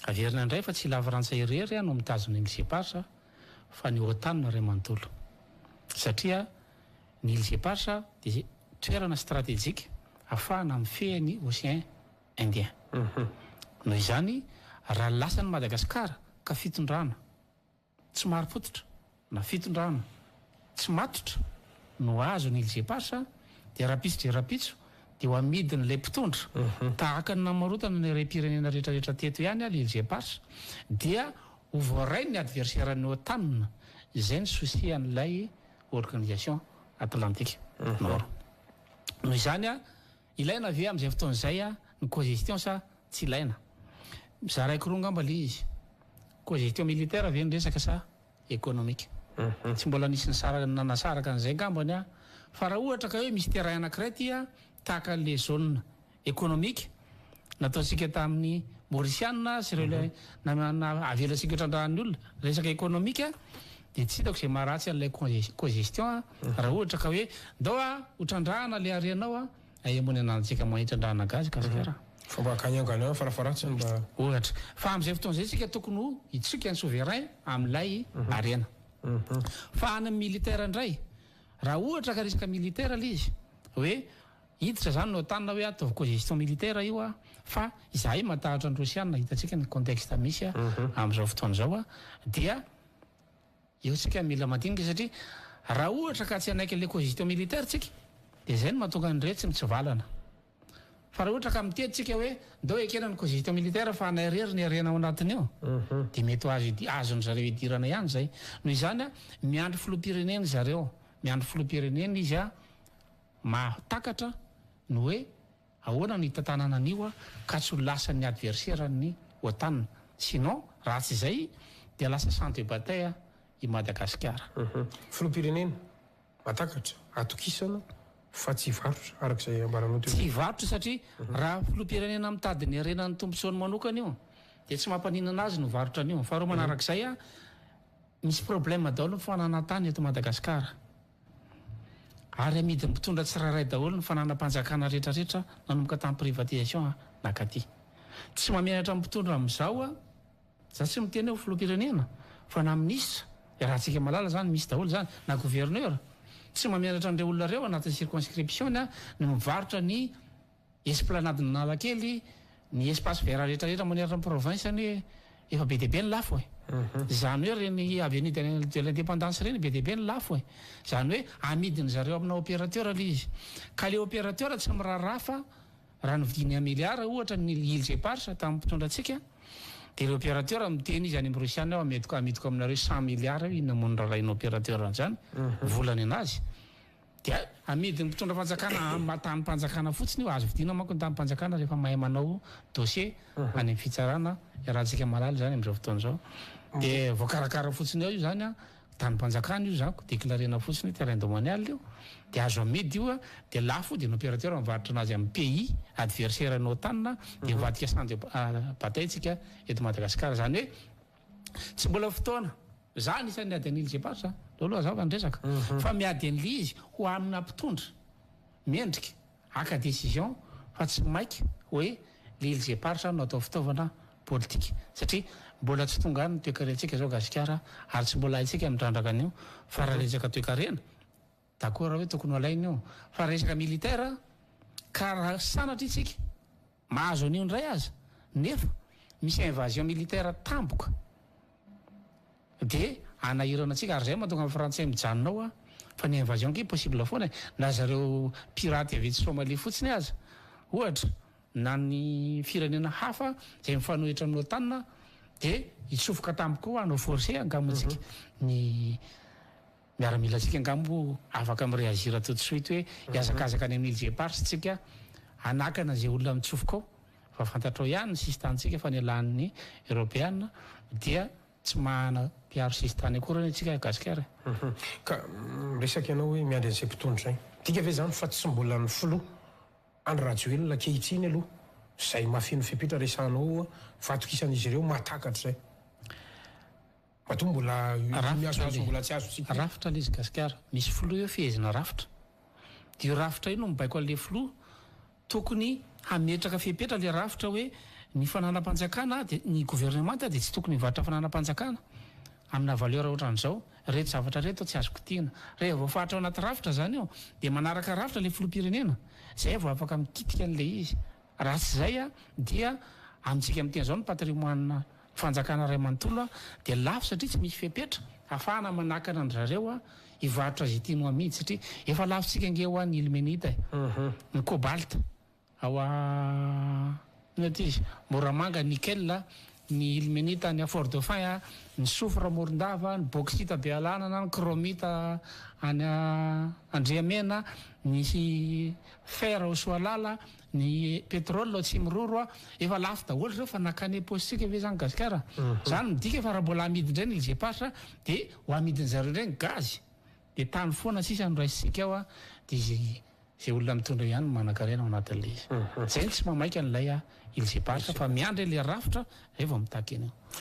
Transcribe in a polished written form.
averina indray fa tsy lavarantsa irery no mitazona ilzepasa fa ny otanina ray manontolo satria ny ilzepasa dia toerana stratégique ahafahana mifehany océan indien noho izany raha lasany Madagasikara ka fitondrana tsy maripototra na fitondrana tsy matotra no azo ny ilzepasa dia rapitso dia ho amidiny ilay mpitondra tahaka ny namarotana ny rem-pirenena rehetrarehetra teto ihany le ilzepasa dia ho voaray ny adversaire-ny OTAN izay ny souci-an'ilay organisation atlantique nord noho izany ilaina ave amin'izay fotoan'izay ny cogestion sa tsy ilaina mizaraiko roa ngamba le izy cogestion militaire ave ny resaka sa économique tsy mbola nisy nanasaraka an'izay ngambany fa raha ohatra ka hoe misy terrain anankiray ty tahaka le zone économique nataontsika tamin'ny Mauritiana sy ireo avelatsika trandrahan'ny olona resaka économique dia tsy hitako izay maharatsy an'ilay cogestion raha ohatra ka hoe ndao hotrandrahana le arenao aemony anantsika mahitrandrahana gazy kasikara fomba akanyangana farafaratsy mba ohatra fa amin'izay fotoan'izay tsika tokony hitsika ny souverain amin'ilay arena fa any militaire indray raha ohatra ka resaka militaire le izy hoe hiditra zany no tanina hoe ataovy cogestion militaire io fa izahay matahatra ny Rosiana hitatsika ny contexte misy amin'izao fotoan'izao dia eo tsika mila mandinika satria raha ohatra ka tsy anaiky le cogestion militaire tsika dia zay no mahatonga ny retsy mitsivalana fa raha ohatra ka miteditsika hoe ndao ekena ny cogestion militaire fa anairery ny arena ao anatiny eo dia mety azony zareo idirana ihany zay noho izany miandry filoham-pirenena zareo miandry filoham-pirenena izy mahatakatra no hoe ahoana ny tantanana an'io ka tsy ho lasan'ny adversaire ny OTAN sinon raha tsy izay dia lasa champ de bataille i Madagasikara filoham-pirenena matakatra atokisana fa tsy varotra arak'izay ambaranao tsy varotra satria raha filoham-pirenena mitady ny arenan'ny tombontsoany manokana io dia tsy mampaninana azy no varotra an'io fa roa manarak'izay misy problème daholo ny fananatany eto Madagasikara ary amidiny mpitondra tsirairay daholo ny fananam-panjakana rehetrarehetra nanomboka tamin'ny privatisation nakaty tsy mamenatra mpitondra amin'izao za tsy miteny eo filoham-pirenena fa na ministre raha tsika malala zany misy daholo zany na gouverneur tsy mamenatra an'ireo olona reo anatin'ny circonscription no mivarotra ny esplanade nalakely ny espace vert rehetrarehetra maneratra ny province ny efa be deabe ny lafo zany hoe reny avenue de l'indépendance reny be deabe ny lafo zany hoe amidiny zareo amina opérateur le izy ka le opérateur tsy miraharaha fa raha nividiny milliard ohatra ny ilzepasa tamin'ny mpitondra atsika dia le opérateur miteny izy any amin'ny Rosiana amidiko aminareo 100 milliard inona mondrarainy opérateur zany volany anazy dia amidiny mpitondra fanjakana matany mpanjakana fotsiny io azo vidina manko ny tamin'ny mpanjakana rehefa mahay manao dossier any amin'ny fitsarana rahantsika malala zany amin'izao fotoan'izao dia voakarakara fotsiny ao io zany tany mpanjakana io zany déclarena fotsiny terrain domanial io dia azo amidy io dia lafo dia ny opérateur mivarotra anazy amin'ny pays adversaire ny OTAN dia mivadika champ de bataille tsika eto Madagasikara zany hoe tsy mbola fotoana zany isan'ny ady an'ily zepasa aloha zao vandresaka fa miady an'le izy ho amina mpitondra miendrika aka décision fa tsy maiky hoe le ilzepasa no atao fitaovana politique satria mbola tsy tonga ny toekarentsika zao Gasikara ary tsy mbola haitsika mitrandraka an'io fa raha resaka toekarena d'accord hoe tokony alainy io fa resaka militaire ka raha sanatra itsika mahazo an'io ndray aza nefa misy invasion militaire tampoka dia anahirana antsika ary zay mahatonga amin'ny frantsay mijanonao fa ny invasion ki possible foana na zareo pirate avetsy Somalie fotsiny aza ohatra na ny firenena hafa zay mifanohitra ny OTAN dia hitsofoka tampoka koa anao forcé angamontsika ny miaramila atsika angambo afaka mireagir tout de suite hoe hiazakazaka any amin'ny ilzepasa tsika anakana zay olona mitsofoka ao fa fantatrao ihany ny sistantsika fa ny alahan'ny européenne dia tsy mahana piaro sistany akorany atsika Gasikara ka resaka ianao hoe miandry an'izay mpitondra zay tika ve zany fa tsy mbola ny filoha andro rajoelona kehitriny aloha zay mafino fipitra resanao fa atokisan'izy ireo mahatakatra zay mato mbola mbola tsy azo tsika rafitra le izy Gasikara misy filoha eo fehezina rafitra dia io rafitra io no mibaiko an'le filoha tokony hametraka fepetra le rafitra hoe ny fananam-panjakana dia ny gouvernemanta dia tsy tokony hivarotra fananam-panjakana amina valeur ohatran'izao reto zavatra reto tsy azoko tiana rehefa voafaritra ao anaty rafitra zany eo dia manaraka rafitra le filoham-pirenena zay vao afaka mikitika an'ilay izy raha tsy zay a dia amintsika amin'tena zao ny patrimoine fanjakana ray manontolo a dia lafo satria tsy misy fepetra ahafahana manakana an zareo a hivarotra zay tianao amidy satria efa lafotsika ange ho an'ny ilmenita ny cobalt ao izy moramanga nickel ny ilmenita ny fort dauphin a ny soufre morondava ny bauxite bealanana ny chromite any andriamena nisy fer au soalala ny pétrole tsy miroro a efa lafo daholo reo fa nakany positsika ve zany gasikara zany midika fa raha mbola amidy indray ny ilzepatra dia ho amidiny zareo indray ny gazy dia tany foana sisa no raisitsika ao a dia zay olona mitondra ihany manan-karena ao anatin'ilay izy zay tsy mamaika n'ilay ilzepatra fa miandry le rafitra zay vao mitaky eny eo